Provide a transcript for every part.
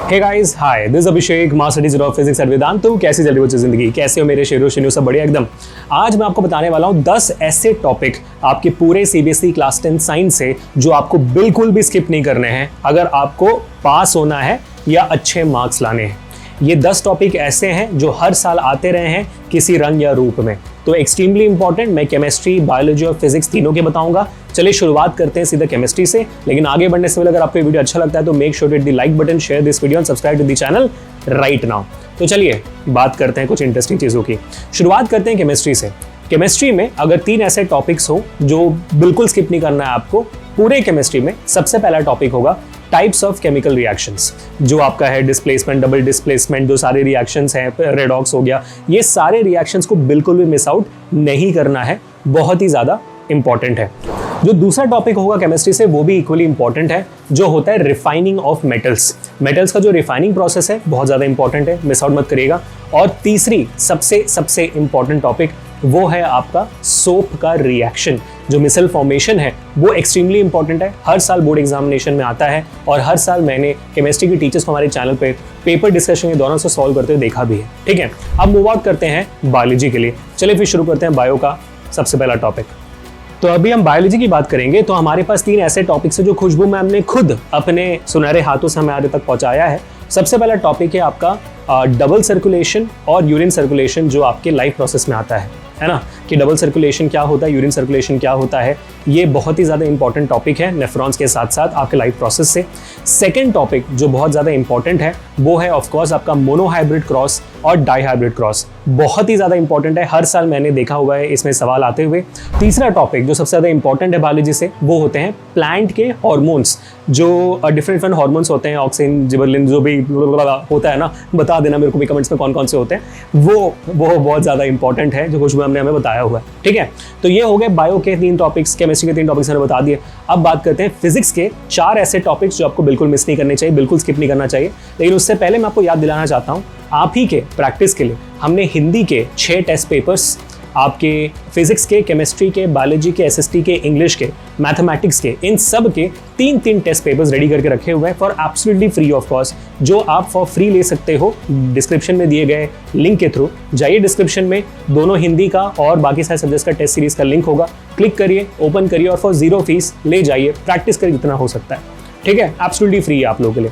Hey guys, hi, this Abhishek, master teacher of physics at Vedantu. कैसी चल रही हो जिंदगी? कैसे हो मेरे शेरों शेनू? सब बढ़िया एकदम। आज मैं आपको बताने वाला हूँ 10 ऐसे टॉपिक आपके पूरे सीबीएसई क्लास 10 साइंस से जो आपको बिल्कुल भी स्किप नहीं करने हैं अगर आपको पास होना है या अच्छे मार्क्स लाने हैं। ये 10 टॉपिक ऐसे हैं जो हर साल आते रहे हैं किसी रंग या रूप में, तो एक्सट्रीमली इंपॉर्टेंट। मैं केमिस्ट्री, बायोलॉजी और फिजिक्स तीनों के बताऊंगा। चलिए शुरुआत करते हैं सीधा केमिस्ट्री से, लेकिन आगे बढ़ने से पहले अगर आपको ये वीडियो अच्छा लगता है तो make sure to hit the like button, share this video and subscribe to the channel right now. तो चलिए बात करते हैं कुछ इंटरेस्टिंग चीज़ों की। शुरुआत करते हैं केमिस्ट्री से। केमिस्ट्री में अगर 3 ऐसे टॉपिक्स हो जो बिल्कुल स्किप नहीं करना है आपको पूरे केमिस्ट्री में, सबसे पहला टॉपिक होगा टाइप्स ऑफ केमिकल रिएक्शंस। जो आपका है डिस्प्लेसमेंट, डबल डिस्प्लेसमेंट, जो सारे रिएक्शंस हैं, रेडॉक्स हो गया, ये सारे रिएक्शंस को बिल्कुल भी मिस आउट नहीं करना है, बहुत ही ज़्यादा इंपॉर्टेंट है। जो दूसरा टॉपिक होगा केमिस्ट्री से वो भी इक्वली इंपॉर्टेंट है, जो होता है रिफाइनिंग ऑफ मेटल्स। मेटल्स का जो रिफाइनिंग प्रोसेस है बहुत ज़्यादा इंपॉर्टेंट है, मिस आउट मत करिएगा। और तीसरी सबसे इंपॉर्टेंट टॉपिक वो है आपका सोप का रिएक्शन। जो मिसल फॉर्मेशन है वो एक्सट्रीमली इंपॉर्टेंट है, हर साल बोर्ड एग्जामिनेशन में आता है और हर साल मैंने केमिस्ट्री की टीचर्स को हमारे चैनल पे पेपर डिस्कशन के दौरान से सॉल्व करते हुए देखा भी है। ठीक है, अब मूव आउट करते हैं बायोलॉजी के लिए। चलिए फिर शुरू करते हैं बायो का सबसे पहला टॉपिक। तो अभी हम बायोलॉजी की बात करेंगे, तो हमारे पास 3 ऐसे टॉपिक्स हैं जो खुशबू मैम ने खुद अपने सुनहरे हाथों से हमारे तक पहुंचाया है। सबसे पहला टॉपिक है आपका डबल सर्कुलेशन और यूरिन सर्कुलेशन, जो आपके लाइफ प्रोसेस में आता है ना, कि डबल सर्कुलेशन क्या होता है, यूरिन सर्कुलेशन क्या होता है। ये बहुत ही ज़्यादा इंपॉर्टेंट टॉपिक है नेफ्रॉन्स के साथ साथ आपके लाइफ प्रोसेस से। सेकंड टॉपिक जो बहुत ज़्यादा इंपॉर्टेंट है वो है ऑफ कोर्स आपका मोनोहाइब्रिड क्रॉस और डाईहाइब्रिड क्रॉस, बहुत ही ज़्यादा इंपॉर्टेंट है, हर साल मैंने देखा हुआ है इसमें सवाल आते हुए। तीसरा टॉपिक जो सबसे ज़्यादा इंपॉर्टेंट है बायोलॉजी से वो होते हैं प्लांट के हॉर्मोन्स। जो डिफरेंट हॉर्मोन्स होते हैं, ऑक्सिन, जिबरलिन, जो भी होता है ना, बता देना मेरे को भी कमेंट्स में कौन कौन से होते हैं। वो बहुत ज़्यादा इंपॉर्टेंट है जो खुशबू हमने हमें बताया हुआ है। ठीक है, तो ये हो गए बायो के 3 टॉपिक्स, केमिस्ट्री के 3 टॉपिक्स मैंने बता दिए। अब बात करते हैं फिजिक्स के 4 ऐसे टॉपिक्स जो आपको बिल्कुल मिस नहीं करने चाहिए, बिल्कुल स्किप नहीं करना चाहिए। लेकिन उससे पहले मैं आपको याद दिलाना चाहता हूँ, आप ही के प्रैक्टिस के लिए हमने हिंदी के 6 टेस्ट पेपर्स, आपके फिजिक्स के, केमिस्ट्री के, बायोलॉजी के, एसएसटी के, इंग्लिश के, मैथमेटिक्स के, इन सब के 3 टेस्ट पेपर्स रेडी करके रखे हुए हैं for absolutely free of cost, जो आप फॉर फ्री ले सकते हो डिस्क्रिप्शन में दिए गए लिंक के थ्रू। जाइए डिस्क्रिप्शन में, दोनों हिंदी का और बाकी सारे सब्जेक्ट्स का टेस्ट सीरीज का लिंक होगा, क्लिक करिए, ओपन करिए और फॉर 0 फीस ले जाइए, प्रैक्टिस करिए जितना हो सकता है। ठीक है, एब्सोल्युटली फ्री है आप लोगों के लिए।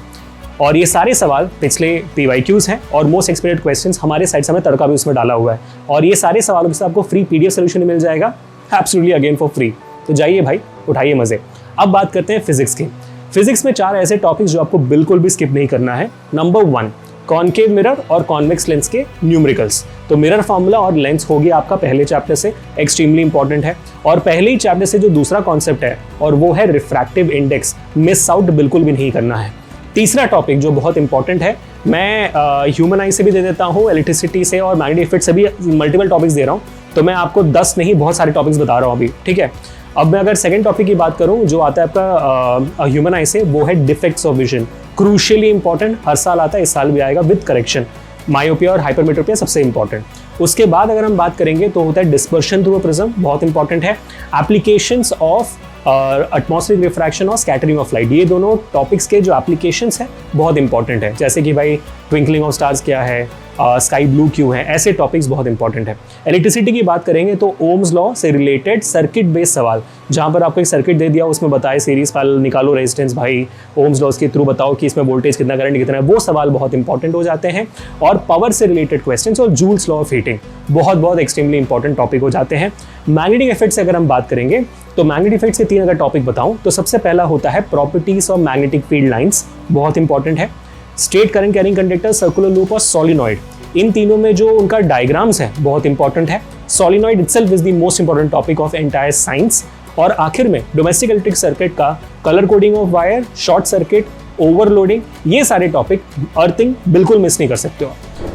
और ये सारे सवाल पिछले PYQs हैं और मोस्ट एक्सपेक्टेड क्वेश्चंस हमारे साइड से हमें तड़का भी उसमें डाला हुआ है, और ये सारे सवालों के साथ आपको फ्री PDF सोल्यूशन मिल जाएगा, एब्सोल्युटली अगेन फॉर फ्री। तो जाइए भाई, उठाइए मजे। अब बात करते हैं फिजिक्स की। फिजिक्स में 4 ऐसे टॉपिक्स जो आपको बिल्कुल भी स्किप नहीं करना है। नंबर 1, कॉनकेव मिरर और कॉन्वेक्स लेंस के न्यूमेरिकल्स। तो मिरर फार्मूला और लेंस होगी आपका पहले चैप्टर से, एक्सट्रीमली इंपॉर्टेंट है। और पहले ही चैप्टर से जो दूसरा कॉन्सेप्ट है और वो है रिफ्रैक्टिव इंडेक्स, मिस आउट बिल्कुल भी नहीं करना है। तीसरा टॉपिक जो बहुत इंपॉर्टेंट है, मैं ह्यूमन आई से भी दे देता हूँ, इलेक्ट्रिसिटी से और मैग्नेटिक इफेक्ट से भी मल्टीपल टॉपिक्स दे रहा हूँ, तो मैं आपको 10 नहीं बहुत सारे टॉपिक्स बता रहा हूँ अभी। ठीक है, अब मैं अगर सेकंड टॉपिक की बात करूँ जो आता है आपका ह्यूमन आई से, वो है defects of vision. Crucially important, हर साल आता है, इस साल भी आएगा विद करेक्शन। मायोपिया और हाइपरमेट्रोपिया सबसे इंपॉर्टेंट। उसके बाद अगर हम बात करेंगे तो होता है डिस्पर्शन थ्रू अ प्रिज्म, बहुत इंपॉर्टेंट है। एप्लीकेशंस ऑफ एटमॉस्फेरिक रिफ्रैक्शन और स्कैटरिंग ऑफ लाइट, ये दोनों टॉपिक्स के जो एप्लीकेशंस हैं बहुत इंपॉर्टेंट है। जैसे कि भाई ट्विंकलिंग ऑफ स्टार्स क्या है, स्काई ब्लू क्यों है, ऐसे टॉपिक्स बहुत इंपॉर्टेंट है। इलेक्ट्रिसिटी की बात करेंगे तो ओम्स लॉ से रिलेटेड सर्किट बेस्ड सवाल, जहाँ पर आपको एक सर्किट दे दिया, उसमें बताए सीरीज फाइल निकालो, रेजिस्टेंस भाई ओम्स लॉ के थ्रू बताओ कि इसमें वोल्टेज कितना, करंट कितना है, वो सवाल बहुत इंपॉर्टेंट हो जाते हैं। और पावर से रिलेटेड क्वेश्चंस और जूल्स लॉ ऑफ हीटिंग बहुत एक्सट्रीमली इंपॉर्टेंट टॉपिक हो जाते हैं। मैग्नेटिक इफेक्ट से अगर हम बात करेंगे तो मैग्नेटिक इफेक्ट से 3 अगर टॉपिक बताऊं तो सबसे पहला होता है properties of magnetic field lines, बहुत इंपॉर्टेंट है। Straight current carrying conductor, circular loop और सॉलिनॉइड, इन तीनों में जो उनका डायग्राम्स है बहुत इंपॉर्टेंट है। Solenoid itself is the most important topic of entire science. और आखिर में डोमेस्टिक इलेक्ट्रिक सर्किट का colour coding of wire, short circuit, overloading, ये सारे टॉपिक, अर्थिंग बिल्कुल मिस नहीं कर सकते हो।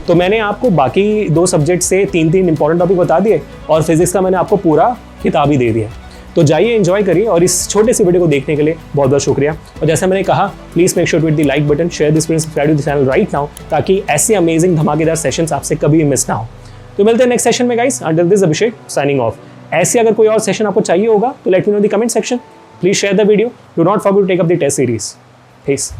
तो मैंने आपको बाकी 2 सब्जेक्ट से 3 इंपॉर्टेंट टॉपिक बता दिए और फिजिक्स का मैंने आपको पूरा किताब ही दे दिया। तो जाइए एंजॉय करिए, और इस छोटे से वीडियो को देखने के लिए बहुत बहुत शुक्रिया। और जैसा मैंने कहा, please make sure to hit the like button, share this video, subscribe to the channel right now, ताकि ऐसे अमेजिंग धमाकेदार सेशंस आपसे कभी मिस ना हो। तो मिलते हैं नेक्स्ट सेशन में guys, until this Abhishek signing off. ऐसे अगर कोई और सेशन आपको चाहिए होगा तो let me know the comment section, please share the video, do not forget to take up the test series. Piece.